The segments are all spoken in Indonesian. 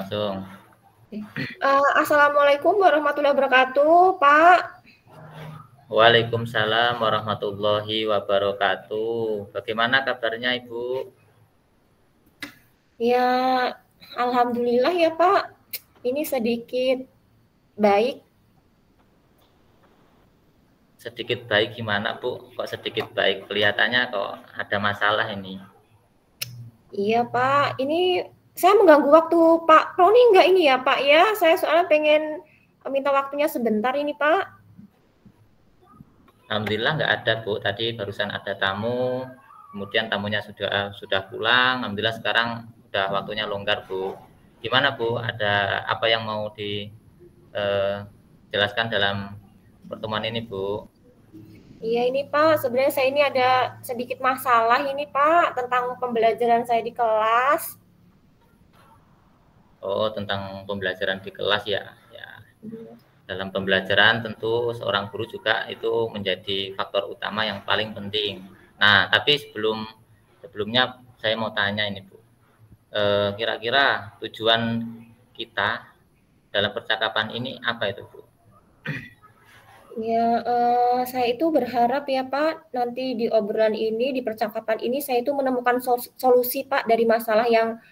Langsung. Assalamualaikum warahmatullahi wabarakatuh, Pak. Waalaikumsalam warahmatullahi wabarakatuh. Bagaimana kabarnya, Ibu? Ya, alhamdulillah ya, Pak. Ini sedikit baik. Sedikit baik gimana, Bu? Kok sedikit baik? Kelihatannya kok ada masalah ini. Iya, Pak. Ini saya mengganggu waktu Pak Roni enggak ini ya, Pak ya? Saya soalnya pengen minta waktunya sebentar ini, Pak. Alhamdulillah nggak ada, Bu. Tadi barusan ada tamu, kemudian tamunya sudah pulang. Alhamdulillah sekarang udah waktunya longgar, Bu. Gimana, Bu? Ada apa yang mau dijelaskan dalam pertemuan ini, Bu? Iya ini Pak, sebenarnya saya ini ada sedikit masalah ini Pak tentang pembelajaran saya di kelas. Oh, tentang pembelajaran di kelas ya. Ya. Dalam pembelajaran tentu seorang guru juga itu menjadi faktor utama yang paling penting. Nah, tapi sebelumnya saya mau tanya ini, Bu. Kira-kira tujuan kita dalam percakapan ini apa itu, Bu? Ya, saya itu berharap ya Pak, nanti di obrolan ini, di percakapan ini, saya itu menemukan solusi Pak dari masalah yang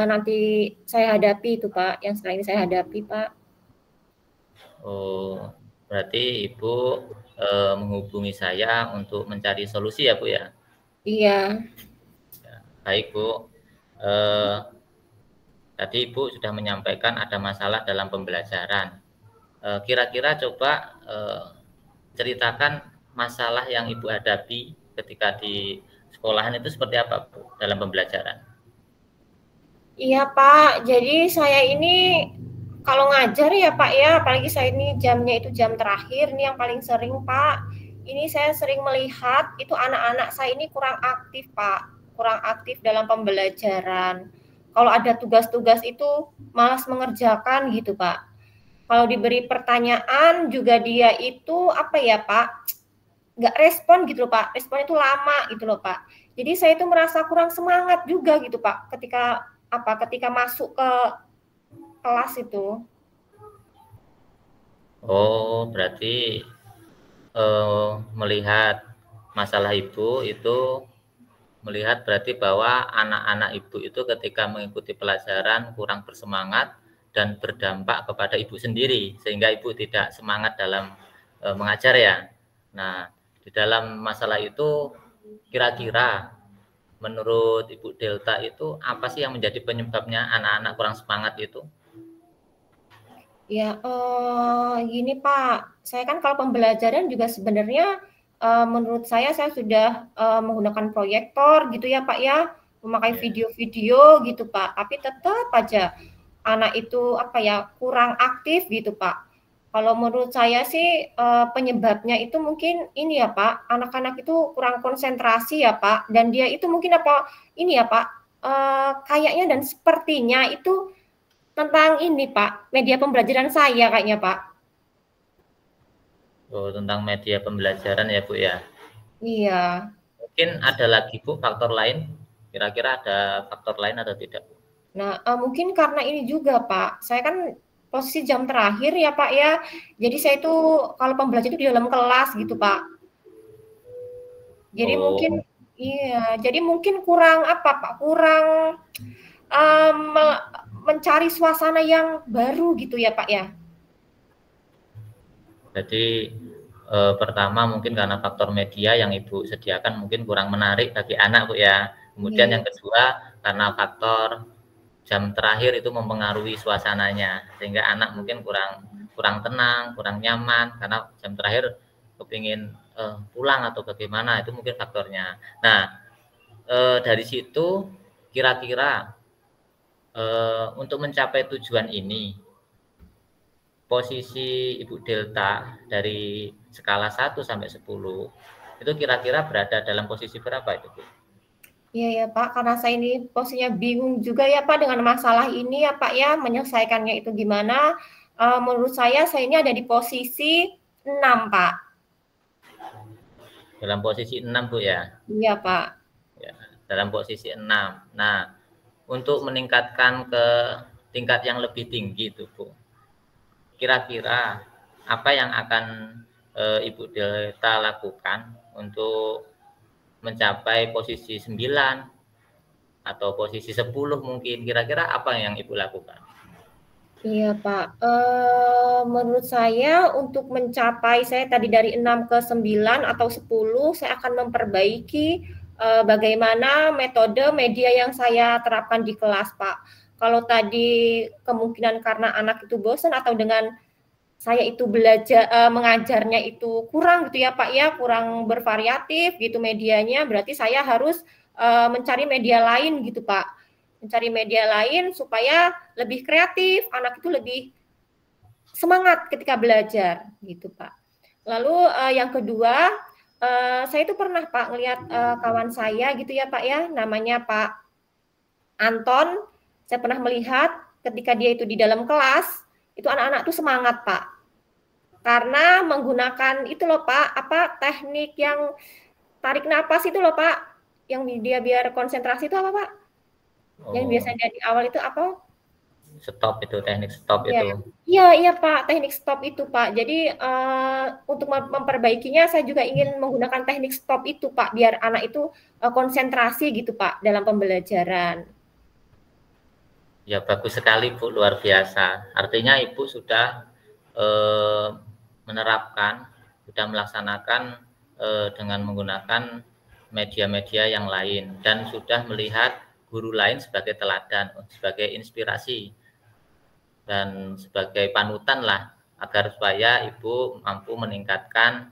nanti saya hadapi itu Pak, yang sekarang ini saya hadapi Pak. Oh, berarti Ibu menghubungi saya untuk mencari solusi ya, Bu ya? Iya. Ya, baik, Bu. Eh, Tadi Ibu sudah menyampaikan ada masalah dalam pembelajaran. Kira-kira coba ceritakan masalah yang Ibu hadapi ketika di sekolahan itu seperti apa, Bu, dalam pembelajaran? Iya Pak, jadi saya ini kalau ngajar ya Pak ya, apalagi saya ini jamnya itu jam terakhir nih yang paling sering Pak. Ini saya sering melihat itu anak-anak saya ini kurang aktif Pak, kurang aktif dalam pembelajaran. Kalau ada tugas-tugas itu malas mengerjakan gitu Pak. Kalau diberi pertanyaan juga dia itu apa ya Pak, nggak respon gitu loh Pak, respon itu lama gitu loh Pak. Jadi saya itu merasa kurang semangat juga gitu Pak, ketika masuk ke kelas itu. Oh, berarti melihat masalah Ibu itu melihat berarti bahwa anak-anak Ibu itu ketika mengikuti pelajaran kurang bersemangat dan berdampak kepada Ibu sendiri sehingga Ibu tidak semangat dalam mengajar ya. Nah, di dalam masalah itu kira-kira menurut Ibu Delta itu apa sih yang menjadi penyebabnya anak-anak kurang semangat itu? Ya, gini Pak, saya kan kalau pembelajaran juga sebenarnya menurut saya sudah menggunakan proyektor gitu ya Pak ya, memakai Ya. video-video gitu Pak, tapi tetap aja anak itu apa ya kurang aktif gitu Pak. Kalau menurut saya sih penyebabnya itu mungkin ini ya Pak, anak-anak itu kurang konsentrasi ya Pak, dan dia itu mungkin apa ini ya Pak, kayaknya dan sepertinya itu tentang ini Pak, media pembelajaran saya kayaknya Pak. Oh, tentang media pembelajaran ya, Bu ya. Iya. Mungkin ada lagi, Bu, faktor lain? Kira-kira ada faktor lain atau tidak? Nah, mungkin karena ini juga Pak, saya kan posisi jam terakhir ya Pak ya, jadi saya itu kalau pembelajaran itu di dalam kelas gitu Pak. Jadi mungkin Oh, iya, jadi mungkin kurang apa Pak, kurang um, mencari suasana yang baru gitu ya Pak ya. jadi pertama mungkin karena faktor media yang Ibu sediakan mungkin kurang menarik bagi anak, Bu ya. Kemudian Iya. yang kedua karena faktor jam terakhir itu mempengaruhi suasananya sehingga anak mungkin kurang kurang tenang, kurang nyaman karena jam terakhir kepingin pulang atau bagaimana itu mungkin faktornya. Nah, dari situ kira-kira untuk mencapai tujuan ini posisi Ibu Delta dari skala 1 sampai 10 itu kira-kira berada dalam posisi berapa itu, Bu? Iya ya Pak, karena saya ini posisinya bingung juga ya Pak dengan masalah ini ya Pak ya, menyelesaikannya itu gimana. Menurut saya ini ada di posisi 6 Pak. Dalam posisi 6, Bu ya. Iya Pak. Ya, dalam posisi 6. Nah, untuk meningkatkan ke tingkat yang lebih tinggi itu, Bu. Kira-kira apa yang akan Ibu Delta lakukan untuk mencapai posisi 9 atau posisi 10 mungkin? Kira-kira apa yang Ibu lakukan? Iya Pak, menurut saya untuk mencapai saya tadi dari 6 ke 9 atau 10, saya akan memperbaiki bagaimana metode media yang saya terapkan di kelas Pak. Kalau tadi kemungkinan karena anak itu bosan atau dengan saya itu belajar mengajarnya itu kurang gitu ya Pak ya, kurang bervariatif gitu medianya, berarti saya harus mencari media lain gitu Pak. Mencari media lain supaya lebih kreatif, anak itu lebih semangat ketika belajar gitu Pak. Lalu yang kedua, saya itu pernah Pak ngelihat kawan saya gitu ya Pak ya, namanya Pak Anton. Saya pernah melihat ketika dia itu di dalam kelas, itu anak-anak tuh semangat Pak. Karena menggunakan itu loh Pak, apa teknik yang tarik napas itu loh Pak, yang dia biar konsentrasi itu apa Pak? Yang biasanya di awal itu apa? Stop itu, teknik stop Ya. itu. Iya Pak, teknik stop itu Pak. Jadi untuk memperbaikinya saya juga ingin menggunakan teknik stop itu Pak, biar anak itu konsentrasi gitu Pak dalam pembelajaran. Ya bagus sekali Bu, luar biasa. Artinya Ibu sudah menerapkan, sudah melaksanakan dengan menggunakan media-media yang lain dan sudah melihat guru lain sebagai teladan, sebagai inspirasi dan sebagai panutan lah agar supaya Ibu mampu meningkatkan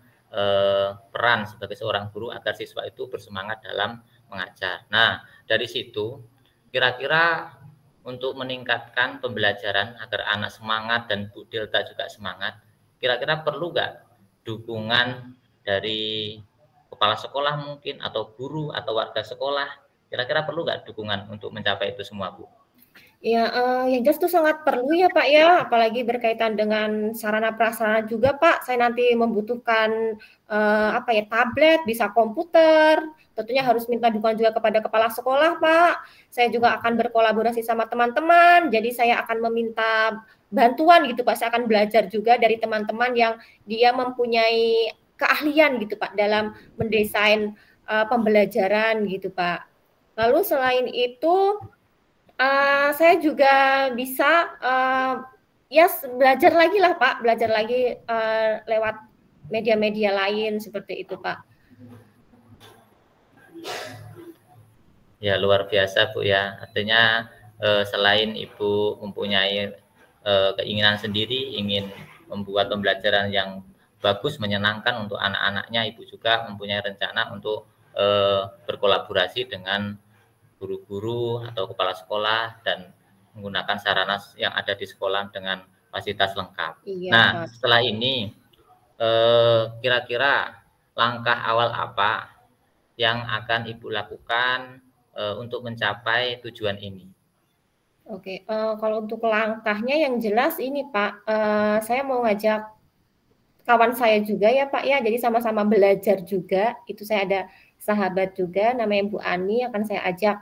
peran sebagai seorang guru agar siswa itu bersemangat dalam mengajar. Nah, dari situ kira-kira untuk meningkatkan pembelajaran agar anak semangat dan Bu Delta juga semangat, kira-kira perlu nggak dukungan dari kepala sekolah mungkin atau guru atau warga sekolah? Kira-kira perlu nggak dukungan untuk mencapai itu semua, Bu? Ya, yang jelas itu sangat perlu ya Pak ya, apalagi berkaitan dengan sarana prasarana juga Pak. Saya nanti membutuhkan apa ya, tablet, bisa komputer. Tentunya harus minta dukungan juga kepada kepala sekolah Pak. Saya juga akan berkolaborasi sama teman-teman. Jadi saya akan meminta bantuan gitu Pak. Saya akan belajar juga dari teman-teman yang dia mempunyai keahlian gitu Pak dalam mendesain pembelajaran gitu Pak. Lalu selain itu saya juga bisa ya belajar lagi lah Pak, belajar lagi lewat media-media lain seperti itu Pak. Ya luar biasa Bu ya, artinya selain Ibu mempunyai keinginan sendiri ingin membuat pembelajaran yang bagus, menyenangkan untuk anak-anaknya, Ibu juga mempunyai rencana untuk berkolaborasi dengan guru-guru atau kepala sekolah dan menggunakan sarana yang ada di sekolah dengan fasilitas lengkap. Iya, Nah, Pak. setelah ini kira-kira langkah awal apa yang akan Ibu lakukan untuk mencapai tujuan ini? Oke, kalau untuk langkahnya yang jelas ini Pak, saya mau ngajak kawan saya juga ya Pak ya, jadi sama-sama belajar juga. Itu saya ada sahabat juga namanya Bu Ani, akan saya ajak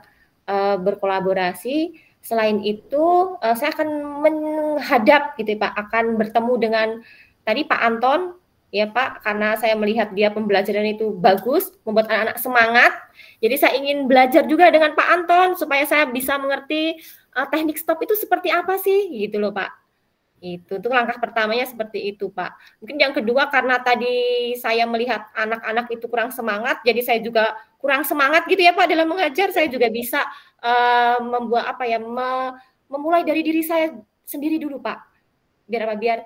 berkolaborasi. Selain itu, saya akan menghadap gitu Pak, akan bertemu dengan tadi Pak Anton ya Pak, karena saya melihat dia pembelajaran itu bagus, membuat anak-anak semangat. Jadi saya ingin belajar juga dengan Pak Anton supaya saya bisa mengerti teknik stop itu seperti apa sih gitu loh Pak. Itu langkah pertamanya seperti itu, Pak. Mungkin yang kedua karena tadi saya melihat anak-anak itu kurang semangat, jadi saya juga kurang semangat gitu ya, Pak, dalam mengajar. Saya juga bisa membuat apa ya, memulai dari diri saya sendiri dulu, Pak. Biar apa? Biar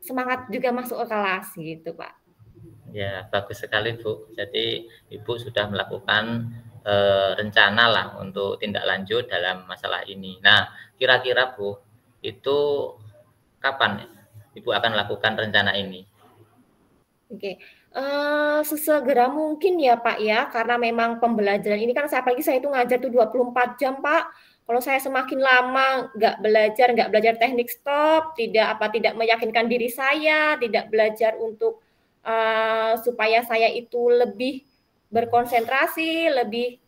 semangat juga masuk ke kelas gitu, Pak. Ya, bagus sekali, Bu. Jadi Ibu sudah melakukan rencana lah untuk tindak lanjut dalam masalah ini. Nah, kira-kira Bu, itu kapan Ibu akan lakukan rencana ini? Oke, sesegera mungkin ya Pak ya, karena memang pembelajaran ini kan apalagi saya itu ngajar tuh 24 jam Pak. Kalau saya semakin lama nggak belajar teknik stop, tidak meyakinkan diri saya, tidak belajar untuk supaya saya itu lebih berkonsentrasi, lebih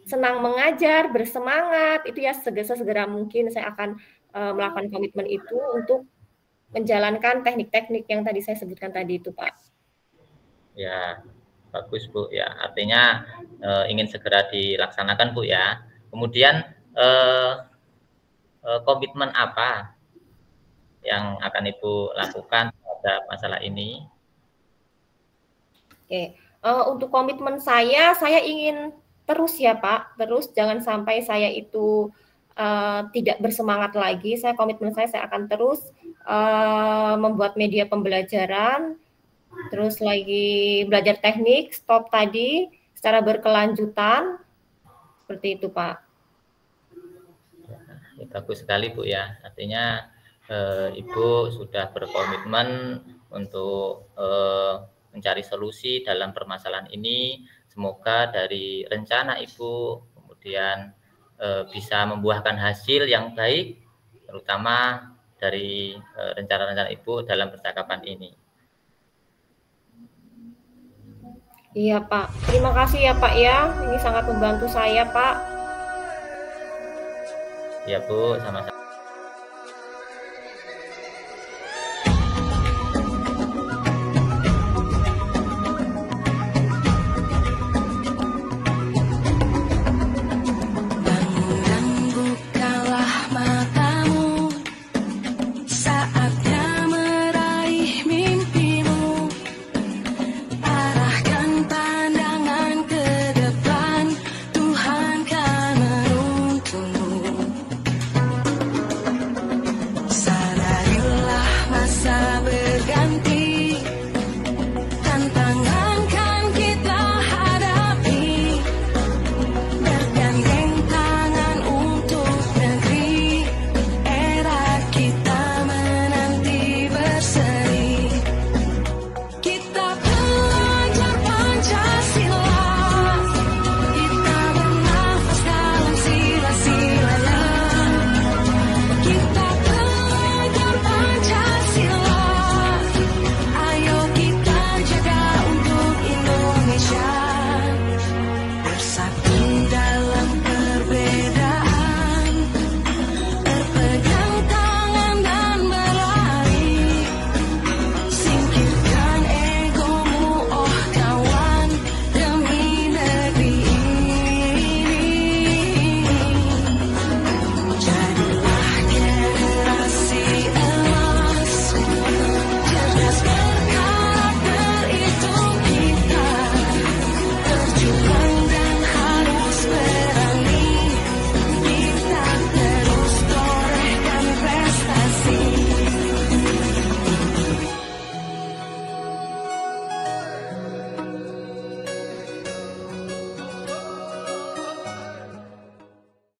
senang mengajar, bersemangat, itu ya sesegera mungkin saya akan melakukan komitmen itu untuk menjalankan teknik-teknik yang tadi saya sebutkan tadi itu, Pak. Ya, bagus Bu ya. Artinya ingin segera dilaksanakan Bu ya. Kemudian komitmen apa yang akan Ibu lakukan pada masalah ini? Oke, untuk komitmen saya ingin terus ya Pak, terus jangan sampai saya itu tidak bersemangat lagi. Komitmen saya akan terus membuat media pembelajaran, terus lagi belajar teknik, stop tadi secara berkelanjutan, seperti itu Pak. Ya, bagus sekali Bu ya. Artinya Ibu sudah berkomitmen untuk mencari solusi dalam permasalahan ini. Semoga dari rencana Ibu kemudian bisa membuahkan hasil yang baik, terutama dari rencana-rencana Ibu dalam percakapan ini. Iya Pak, terima kasih ya Pak ya, ini sangat membantu saya Pak. Ya Bu, sama-sama.